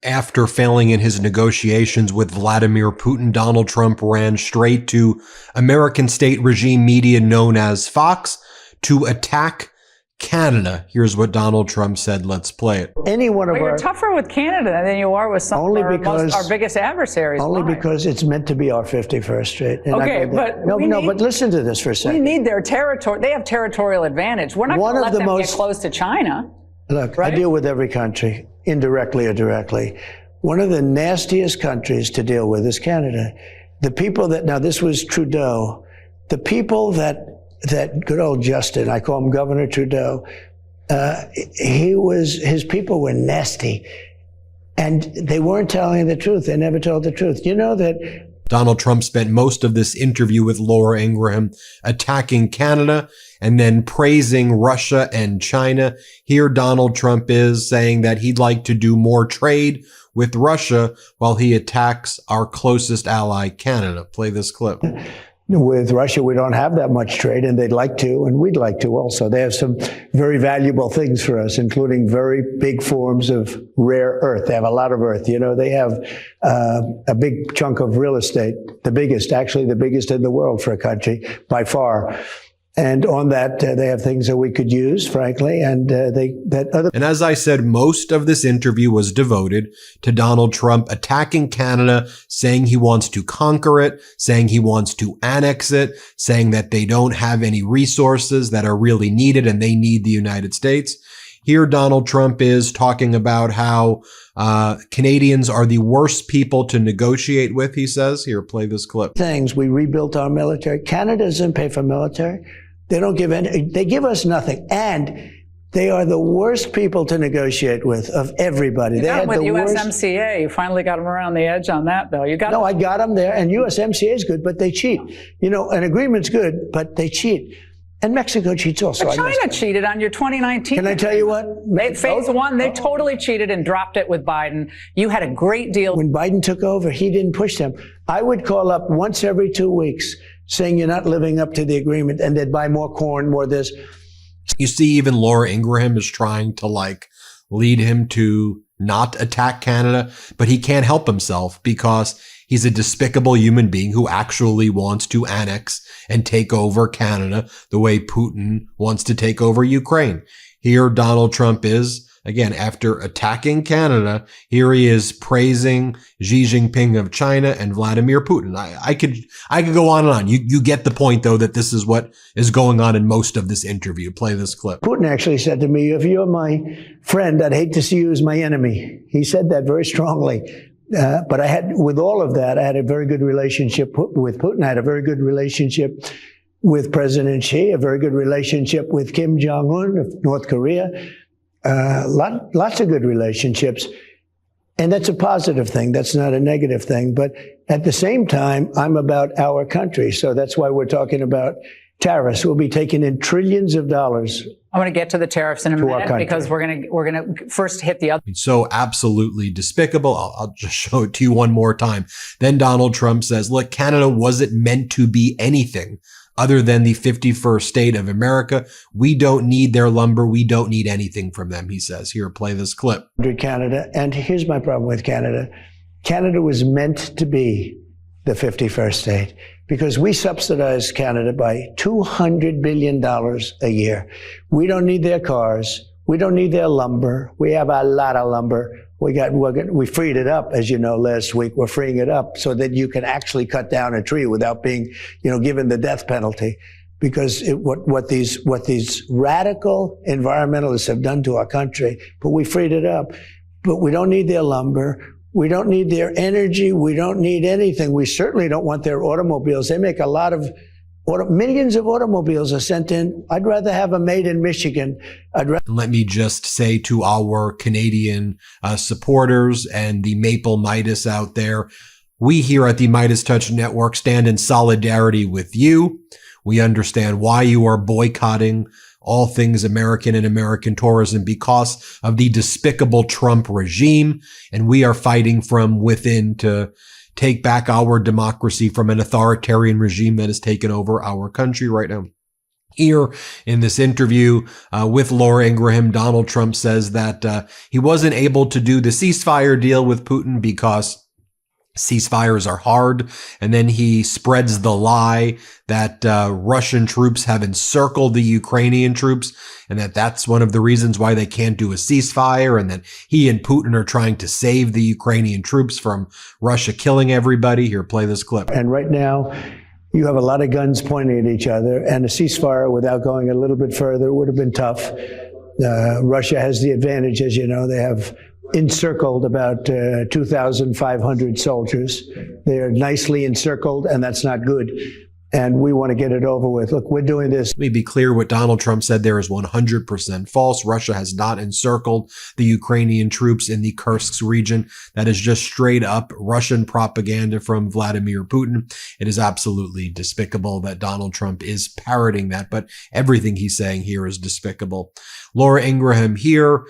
After failing in his negotiations with Vladimir Putin, Donald Trump ran straight to American state regime media known as Fox to attack Canada. Here's what Donald Trump said. Let's play it. Any one of You're tougher with Canada than you are with some of our biggest adversaries. Only because it's meant to be our 51st state. And okay, but but listen to this for a second. We need their territory. They have territorial advantage. We're not going to let them get close to China. Look, right? I deal with every country, indirectly or directly. One of the nastiest countries to deal with is Canada. The people that, now this was Trudeau, the people that good old Justin, I call him Governor Trudeau, his people were nasty. And they weren't telling the truth. They never told the truth. You know that Donald Trump spent most of this interview with Laura Ingraham attacking Canada and then praising Russia and China. Here Donald Trump is saying that he'd like to do more trade with Russia while he attacks our closest ally, Canada. Play this clip. With Russia, we don't have that much trade, and they'd like to, and we'd like to also. They have some very valuable things for us, including very big forms of rare earth. They have a lot of earth. You know, they have a big chunk of real estate, the biggest in the world for a country by far. And on that, they have things that we could use, frankly, and And as I said, most of this interview was devoted to Donald Trump attacking Canada, saying he wants to conquer it, saying he wants to annex it, saying that they don't have any resources that are really needed and they need the United States. Here, Donald Trump is talking about how Canadians are the worst people to negotiate with, he says. Here, play this clip. We rebuilt our military. Canada doesn't pay for military. They don't give any, they give us nothing. And they are the worst people to negotiate with of everybody. You got them with USMCA. You finally got them around the edge on that, Bill. No, I got them there. And USMCA is good, but they cheat. You know, an agreement's good, but they cheat. And Mexico cheats also. But China cheated on your 2019. Can I tell you what? Phase one, they totally cheated and dropped it with Biden. You had a great deal. When Biden took over, he didn't push them. I would call up once every 2 weeks saying you're not living up to the agreement, and they'd buy more corn, more this. You see, even Laura Ingraham is trying to lead him to not attack Canada, but he can't help himself because he's a despicable human being who actually wants to annex and take over Canada the way Putin wants to take over Ukraine. Here, Donald Trump is, again, after attacking Canada, here he is praising Xi Jinping of China and Vladimir Putin. I could go on and on. You get the point, though, that this is what is going on in most of this interview. Play this clip. Putin actually said to me, if you're my friend, I'd hate to see you as my enemy. He said that very strongly. But with all of that, I had a very good relationship with Putin. I had a very good relationship with President Xi, a very good relationship with Kim Jong-un of North Korea. Lots of good relationships. And that's a positive thing. That's not a negative thing. But at the same time, I'm about our country. So that's why we're talking about tariffs. We'll be taking in trillions of dollars. I'm going to get to the tariffs in a minute because we're going to first hit the other. So absolutely despicable. I'll just show it to you one more time. Then Donald Trump says, look, Canada wasn't meant to be anything other than the 51st state of America. We don't need their lumber. We don't need anything from them, he says. Here, play this clip. Canada. And here's my problem with Canada. Canada was meant to be the 51st state because we subsidize Canada by $200 billion a year. We don't need their cars. We don't need their lumber. We have a lot of lumber. We freed it up, as you know, last week. We're freeing it up so that you can actually cut down a tree without being, given the death penalty. Because what these radical environmentalists have done to our country, but we freed it up. But we don't need their lumber. We don't need their energy. We don't need anything. We certainly don't want their automobiles. They make a lot of millions of automobiles are sent in. I'd rather have them made in Michigan. Let me just say to our Canadian supporters and the Maple Midas out there, we here at the MeidasTouch Network stand in solidarity with you. We understand why you are boycotting all things American and American tourism because of the despicable Trump regime. And we are fighting from within to take back our democracy from an authoritarian regime that has taken over our country right now. Here in this interview with Laura Ingraham, Donald Trump says that he wasn't able to do the ceasefire deal with Putin because ceasefires are hard. And then he spreads the lie that Russian troops have encircled the Ukrainian troops and that that's one of the reasons why they can't do a ceasefire, and that he and Putin are trying to save the Ukrainian troops from Russia killing everybody. Here, play this clip. And right now, you have a lot of guns pointing at each other, and a ceasefire without going a little bit further would have been tough. Russia has the advantage, as you know. They have encircled about 2,500 soldiers. They are nicely encircled, and that's not good. And we want to get it over with. Look, we're doing this. Let me be clear. What Donald Trump said there is 100% false. Russia has not encircled the Ukrainian troops in the Kursk region. That is just straight up Russian propaganda from Vladimir Putin. It is absolutely despicable that Donald Trump is parroting that, but everything he's saying here is despicable. Laura Ingraham here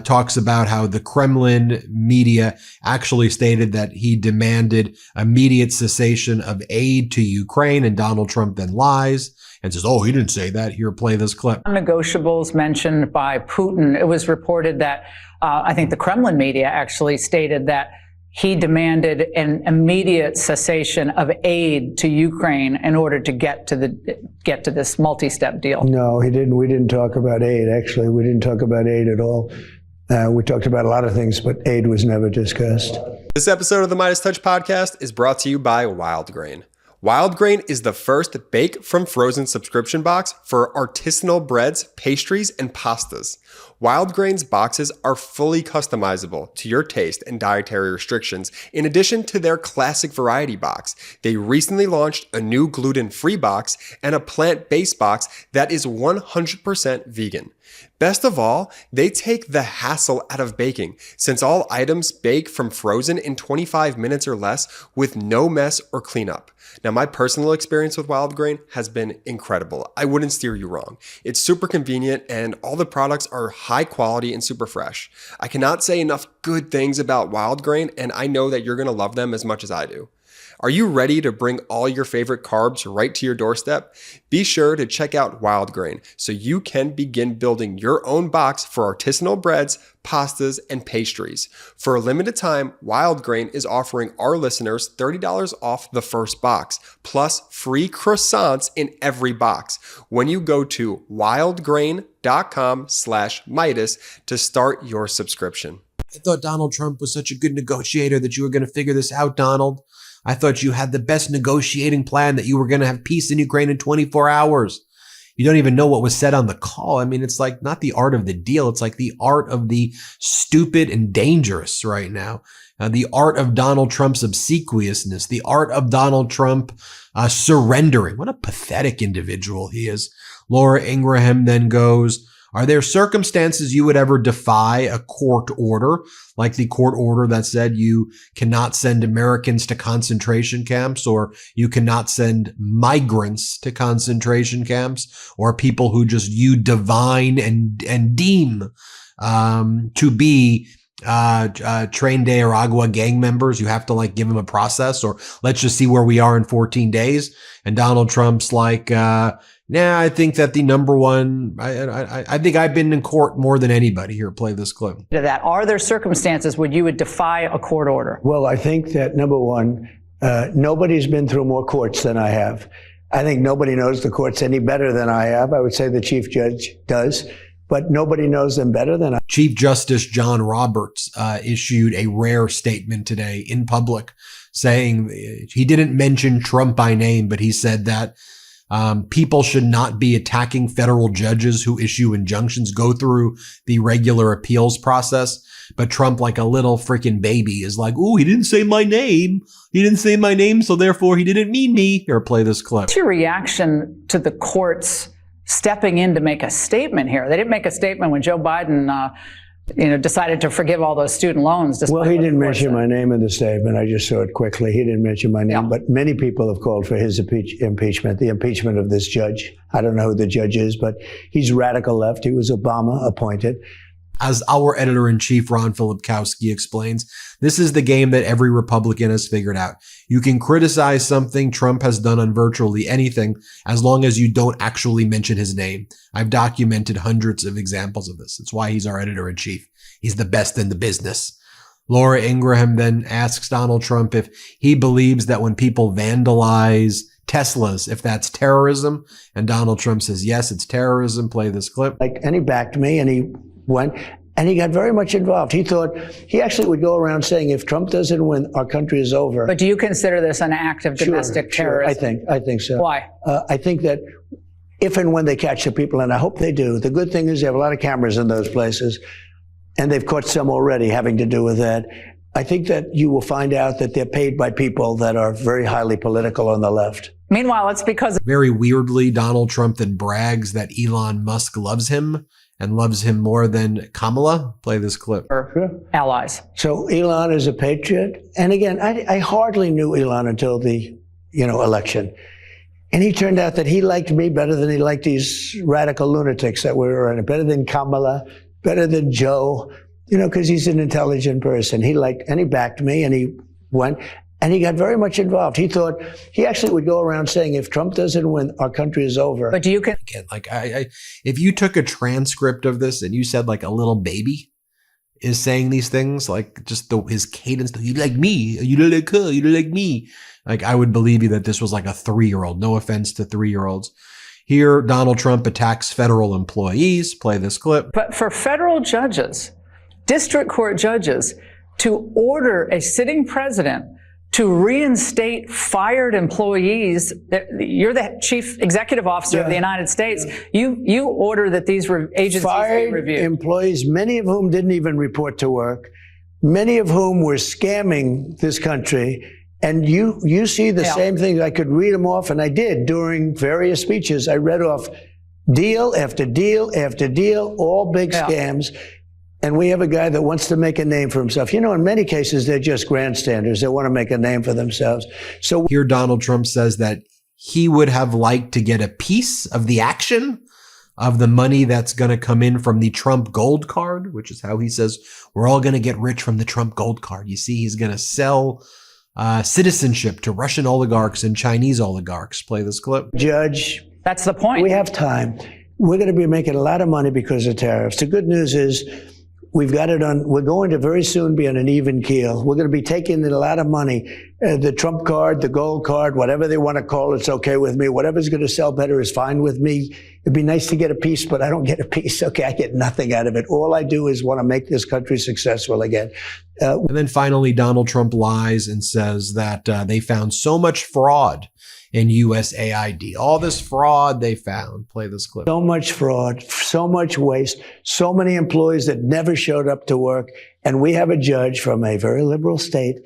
talks about how the Kremlin media actually stated that he demanded immediate cessation of aid to Ukraine, and Donald Trump then lies and says, oh, he didn't say that. Here, play this clip. Non-negotiables mentioned by Putin. It was reported that I think the Kremlin media actually stated that he demanded an immediate cessation of aid to Ukraine in order to get to this multi-step deal. No, he didn't. We didn't talk about aid. Actually, we didn't talk about aid at all. We talked about a lot of things, but aid was never discussed. This episode of the MeidasTouch podcast is brought to you by Wild Grain. Wild Grain is the first bake from frozen subscription box for artisanal breads, pastries, and pastas. Wild Grain's boxes are fully customizable to your taste and dietary restrictions, in addition to their classic variety box. They recently launched a new gluten-free box and a plant-based box that is 100% vegan. Best of all, they take the hassle out of baking, since all items bake from frozen in 25 minutes or less with no mess or cleanup. Now, my personal experience with Wild Grain has been incredible. I wouldn't steer you wrong. It's super convenient and all the products are high quality and super fresh. I cannot say enough good things about Wild Grain, and I know that you're going to love them as much as I do. Are you ready to bring all your favorite carbs right to your doorstep? Be sure to check out Wild Grain so you can begin building your own box for artisanal breads, pastas, and pastries. For a limited time, Wild Grain is offering our listeners $30 off the first box, plus free croissants in every box when you go to wildgrain.com/Meidas to start your subscription. I thought Donald Trump was such a good negotiator that you were going to figure this out, Donald. I thought you had the best negotiating plan, that you were going to have peace in Ukraine in 24 hours. You don't even know what was said on the call. I mean, it's like not the art of the deal. It's like the art of the stupid and dangerous right now. The art of Donald Trump's obsequiousness, the art of Donald Trump surrendering. What a pathetic individual he is. Laura Ingraham then goes, are there circumstances you would ever defy a court order, like the court order that said you cannot send Americans to concentration camps, or you cannot send migrants to concentration camps, or people who just you divine and deem to be Tren de Aragua gang members? You have to like give them a process, or let's just see where we are in 14 days. And Donald Trump's like, nah, I think that the number one, I think I've been in court more than anybody. Here, play this clip. That are there circumstances where you would defy a court order? Well, I think that number one, nobody's been through more courts than I have. I think nobody knows the courts any better than I have. I would say the Chief Judge does, but nobody knows them better than I. Chief Justice John Roberts issued a rare statement today in public saying he didn't mention Trump by name, but he said that people should not be attacking federal judges who issue injunctions, go through the regular appeals process. But Trump, like a little freaking baby, is like, ooh, he didn't say my name. He didn't say my name, so therefore he didn't mean me. Here, play this clip. What's your reaction to the courts stepping in to make a statement here? They didn't make a statement when Joe Biden decided to forgive all those student loans. Well, he didn't mention my name in the statement. I just saw it quickly. He didn't mention my name, Yeah. But many people have called for his impeachment, the impeachment of this judge. I don't know who the judge is, but he's radical left. He was Obama appointed. As our editor-in-chief, Ron Filipkowski, explains, this is the game that every Republican has figured out. You can criticize something Trump has done on virtually anything as long as you don't actually mention his name. I've documented hundreds of examples of this. It's why he's our editor-in-chief. He's the best in the business. Laura Ingraham then asks Donald Trump if he believes that when people vandalize Teslas, if that's terrorism. And Donald Trump says, yes, it's terrorism. Play this clip. And he backed me, and he went, and he got very much involved. He thought he actually would go around saying, if Trump doesn't win, our country is over. But do you consider this an act of domestic terrorism? I think so. Why? I think that if and when they catch the people, and I hope they do, the good thing is they have a lot of cameras in those places, and they've caught some already having to do with that. I think that you will find out that they're paid by people that are very highly political on the left. Meanwhile, it's because... Very weirdly, Donald Trump then brags that Elon Musk loves him and loves him more than Kamala. Play this clip. Allies. So Elon is a patriot. And again, I hardly knew Elon until the, election. And he turned out that he liked me better than he liked these radical lunatics that were around, better than Kamala, better than Joe, because he's an intelligent person. He backed me, and he went, and he got very much involved. He thought he actually would go around saying, if Trump doesn't win, our country is over. But do you if you took a transcript of this and you said like a little baby is saying these things, like just his cadence, you like me, you don't like her, you don't like me. Like, I would believe you that this was like a 3-year-old. No offense to 3-year-olds. Here, Donald Trump attacks federal employees. Play this clip. But for federal judges, district court judges, to order a sitting president to reinstate fired employees, you're the chief executive officer of the United States. You order that these agencies be reviewed. Fired employees, many of whom didn't even report to work, many of whom were scamming this country. And you see the same thing. I could read them off, and I did during various speeches. I read off deal after deal after deal, all big scams. And we have a guy that wants to make a name for himself. In many cases, they're just grandstanders. They want to make a name for themselves. So here, Donald Trump says that he would have liked to get a piece of the action of the money that's going to come in from the Trump gold card, which is how he says we're all going to get rich from the Trump gold card. You see, he's going to sell citizenship to Russian oligarchs and Chinese oligarchs. Play this clip. Judge. That's the point. We have time. We're going to be making a lot of money because of tariffs. The good news is we've got it on. We're going to very soon be on an even keel. We're going to be taking in a lot of money. The Trump card, the gold card, whatever they want to call it's okay with me. Whatever's going to sell better is fine with me. It'd be nice to get a piece, but I don't get a piece. Okay, I get nothing out of it. All I do is want to make this country successful again. And then finally, Donald Trump lies and says that they found so much fraud in USAID. All this fraud they found. Play this clip. So much fraud, so much waste, so many employees that never showed up to work. And we have a judge from a very liberal state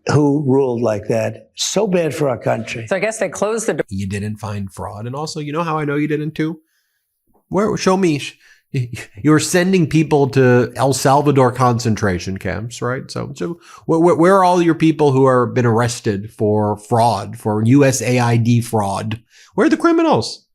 who ruled like that. So bad for our country. So I guess they closed the door. You didn't find fraud. And also, you know how I know you didn't too? Show me. You're sending people to El Salvador concentration camps, right? So where are all your people who are been arrested for fraud, for USAID fraud? Where are the criminals?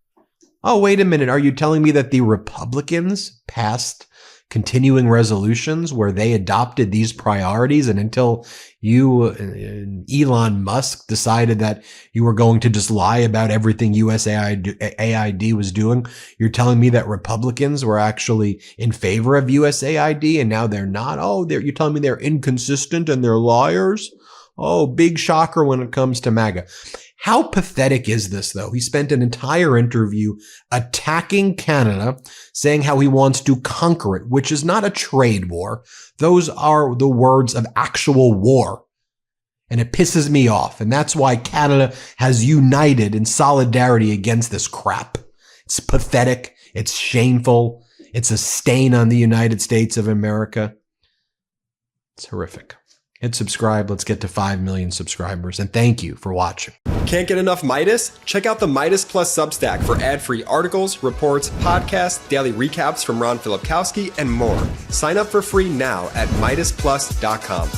Oh, wait a minute. Are you telling me that the Republicans passed continuing resolutions where they adopted these priorities, and until you and Elon Musk decided that you were going to just lie about everything USAID was doing, you're telling me that Republicans were actually in favor of USAID and now they're not? Oh, you're telling me they're inconsistent and they're liars? Oh, big shocker when it comes to MAGA. How pathetic is this, though? He spent an entire interview attacking Canada, saying how he wants to conquer it, which is not a trade war. Those are the words of actual war. And it pisses me off. And that's why Canada has united in solidarity against this crap. It's pathetic. It's shameful. It's a stain on the United States of America. It's horrific. Hit subscribe. Let's get to 5 million subscribers. And thank you for watching. Can't get enough Meidas? Check out the Meidas Plus Substack for ad-free articles, reports, podcasts, daily recaps from Ron Filipkowski, and more. Sign up for free now at MeidasPlus.com.